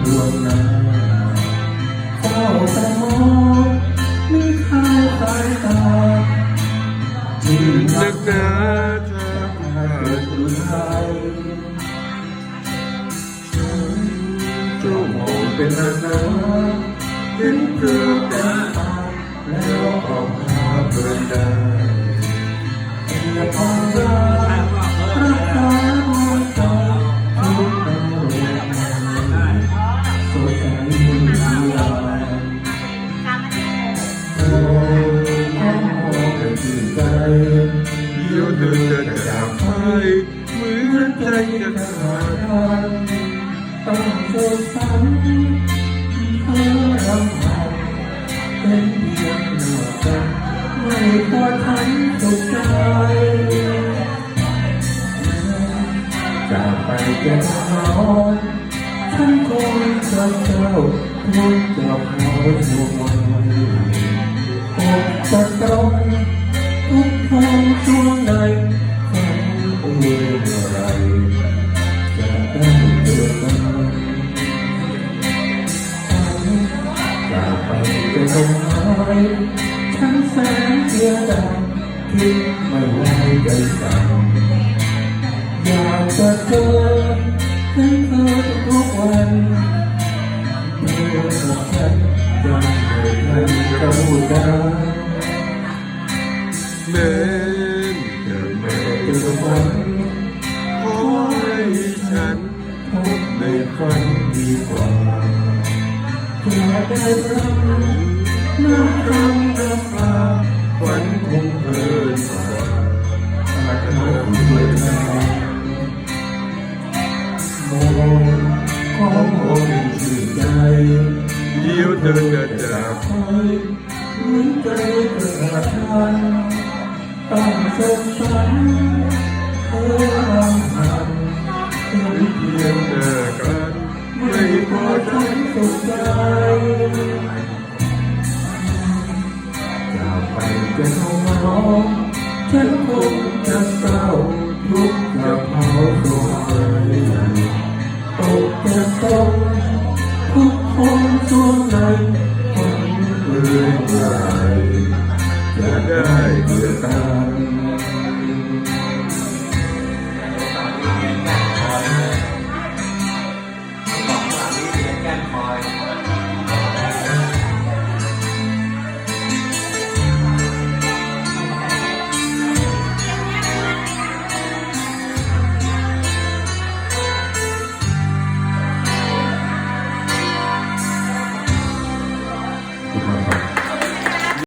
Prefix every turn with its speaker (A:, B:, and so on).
A: ดวงนาเฝ้าแต่มองไม่เข้าสายตาที่นักหนาจะเกิดอุทัยชั่วโมงเป็นนานๆเห็นเธอแต่ตาแล้วออกหาเพื่อนได้อย่าพอรักรักษาหัวใจทุกอารมณ์สดใสมีลายโอ้แค่มองก็ชื่นใจเดี๋ยวเธอจะจากไปเหมือนใจจะขาดกันต้องสดใสเธอรำพันเป็นเพียงหน้าตาไม่พอทันสุขใจจากไปจะนอนฉันคงจะเจ้าทุกเจ้าเขาทุกวันอกจะตรงทุกทางช่วงใดฝันเมื่อไรจะได้เจอกันจากไปจะลงหายฉันแสนเสียดายคิดไม่ไหวใจสั่นอยากจะเจอให้เธอทุกวันเมื่อฉันยังไม่ทันจะพูดได้แม้จะไม่เจอวันขอให้ฉันพบในฝันดีกว่าจะได้รับน้ำคำน้ำตาฝันคงเพลินกว่าหากเธอด้วยกันมองขอมองชื่นใจเดี๋ยวเธอจะจากไปเหมือนใจเกิดทันต้องสงสารเธอรำพันเป็นเพียงแต่กันไม่พอฉันสุขใจจากไปจะเข้ามาร้องฉันคงจะเศร้าทุกข์จะเผาตัวใจตกจะต้องทุกคนส่วนในคนเอื่นใดจะได้เกิดกัน
B: บอกว่ามีเสียงแก้มคอย